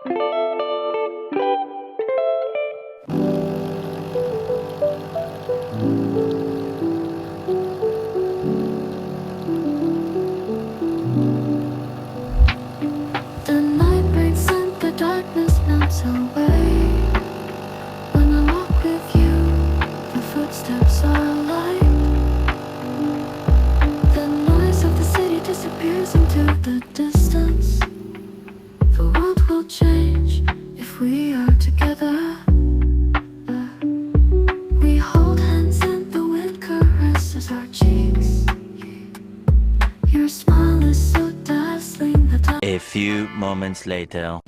The night breaks and the darkness melts away. When I walk with you, the footsteps are light. The noise of the city disappears into the distance. The world will change if we are together. We hold hands and the wind caresses our cheeks. Your smile is so dazzling that A few moments later.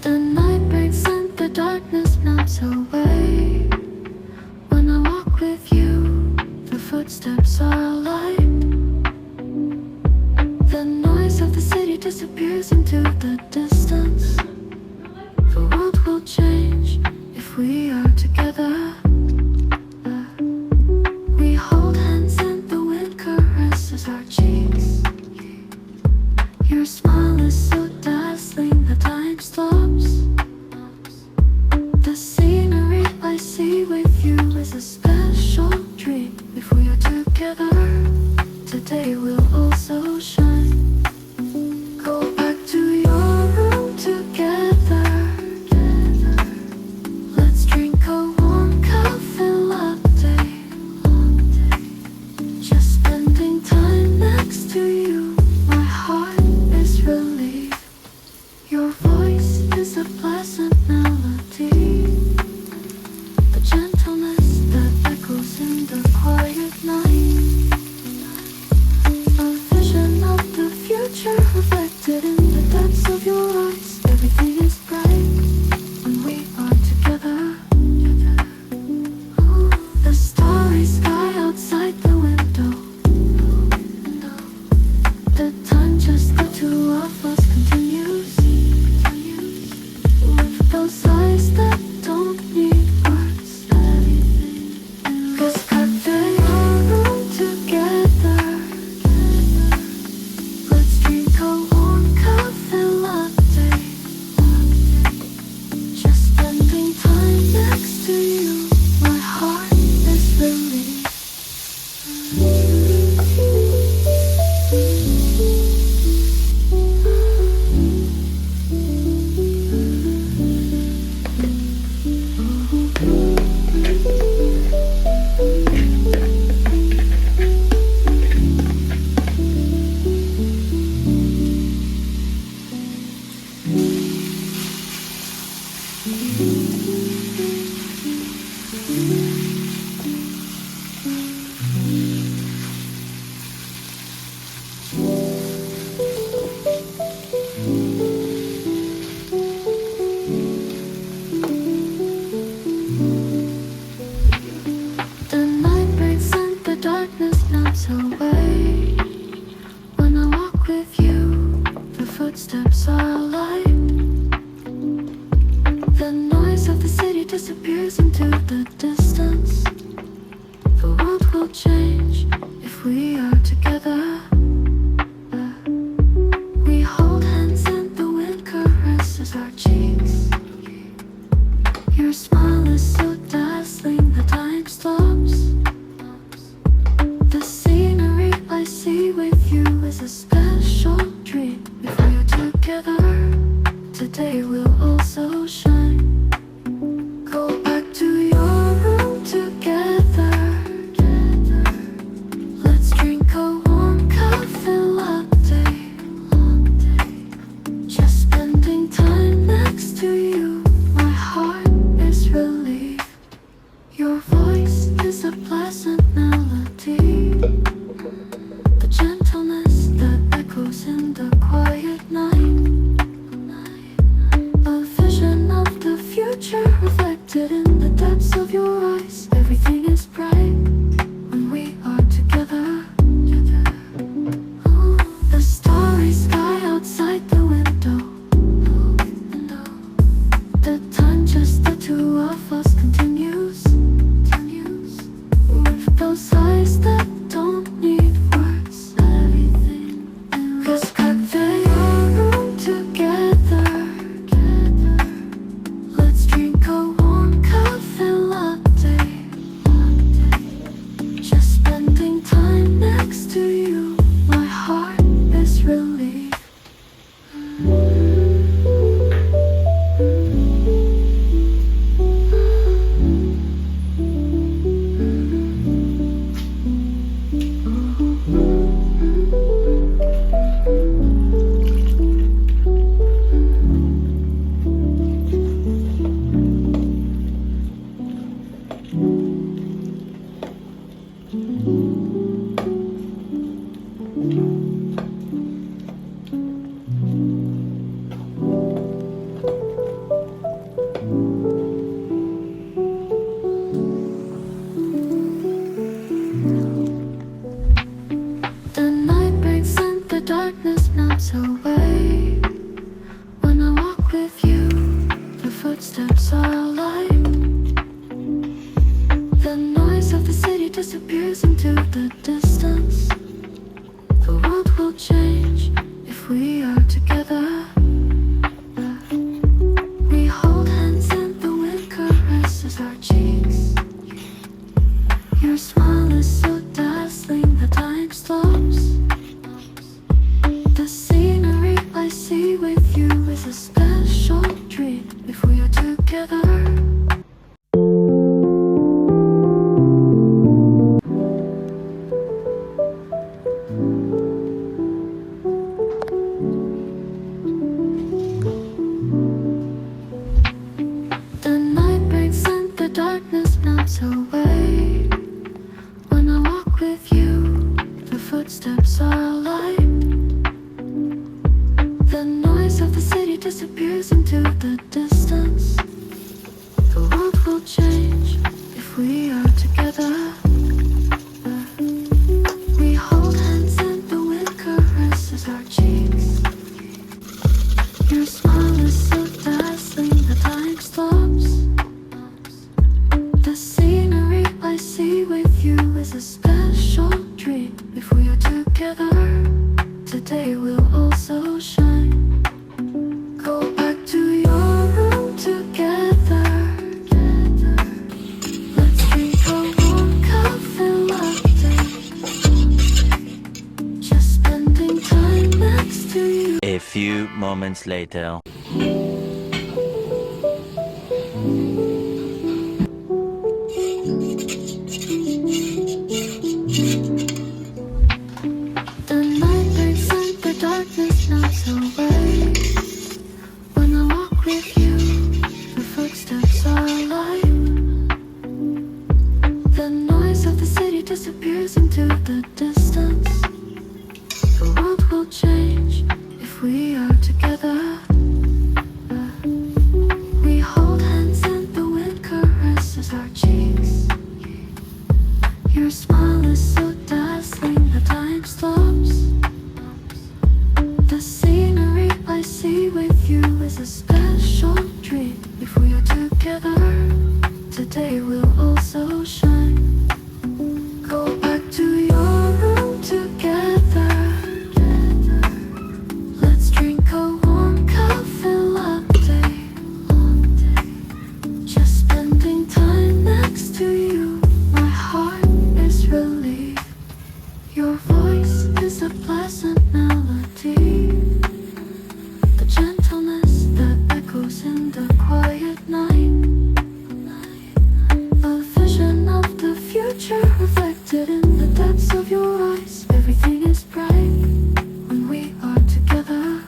the night breaks and the darkness melts away. When I walk with you, the footsteps are light. The noise of the city disappears into the distance. The world will change if we are together. We hold hands and the wind caresses our cheeks. Your smile is so dazzling that time stops. The scenery I see with you is a special dream. If we are together, today will also shine. Go back to your room together. Let's drink a warm coffee latte. Just spending time next to you, my heart is relieved. Your voice is a pleasant melody. The gentleness that echoes in the quiet night. A vision of the future reflected in the depths of your eyes. Everything is bright when we are together. The starry sky outside the window. The time just the two of us continues. With those eyes that don't need words. Let's cut your room together. Let's drink a warm coffee latte. Just spending time next to you, my heart is relieved. The night breaks and the darkness melts away. When I walk with you, the footsteps are light. The noise of the city disappears into the distance. The world will change if we are together. We hold hands and the wind caresses our cheeks. Your smile is so dazzling that time stops. The scenery I see with you is a special dream. If we are together, today will also shine. Go back to your room together. Let's drink a warm coffee latte. Just spending time next to you, my heart is relieved. Your voice is a pleasant melody. The gentleness that echoes in the quiet night. A vision of the future reflected in the depths of your eyes. Everything is bright when we are together. The starry sky outside the window. The time just the two of us continues. disappears into the distance. The world will change if we are together. We hold hands and the wind caresses our cheeks. Your smile is so dazzling that time stops. The scenery I see with you is a special dream if we are together. The night breaks and the darkness melts away. When I walk with you, the footsteps are alive. The noise of the city disappears into the distance. The world will change if we are together. We hold hands and the wind caresses our cheeks. Your smile is so dazzling that time stops. The scenery I see with you is a special dream if we are together. Today we'll also shine. Go back to your room together. Let's drink a warm coffee latte. Just spending time next to you. A few moments later. The night breaks and the darkness melts away. When I walk with you, the footsteps are alive. The noise of the city disappears into the distance. The world will change if we are together. We hold hands and the wind caresses our cheeks. Your smile is so dazzling that time stops. The scenery I see with you is a special dream if we are together. Today we'll also shine. Go back to your room together. Let's drink a warm coffee latte. Just spending time next to you. My heart is relieved. Your voice is a pleasant melody. The gentleness that echoes in the quiet night. A vision of the future reflected in the depths of your eyes. Everything is bright when we are together.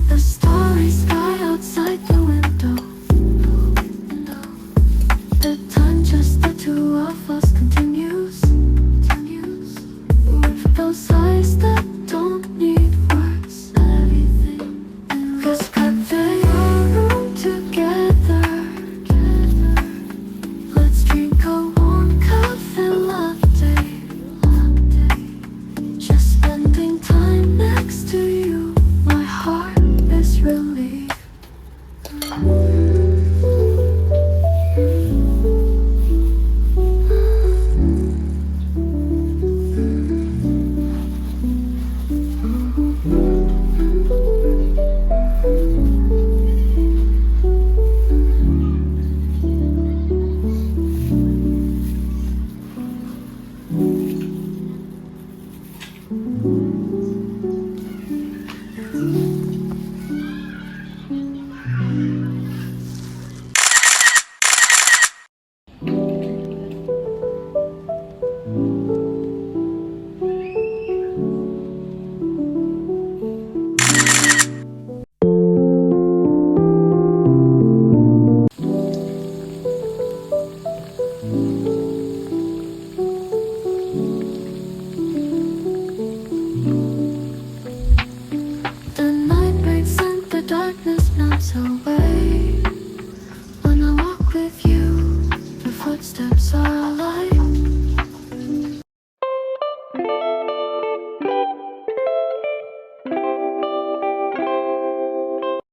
The starry sky outside the window. The time just the two of us continues. Those eyes that don't need words. Cause got your room together. Let's drink a warm coffee latte. Just spending time next to you. My heart is relieved. footsteps are alive.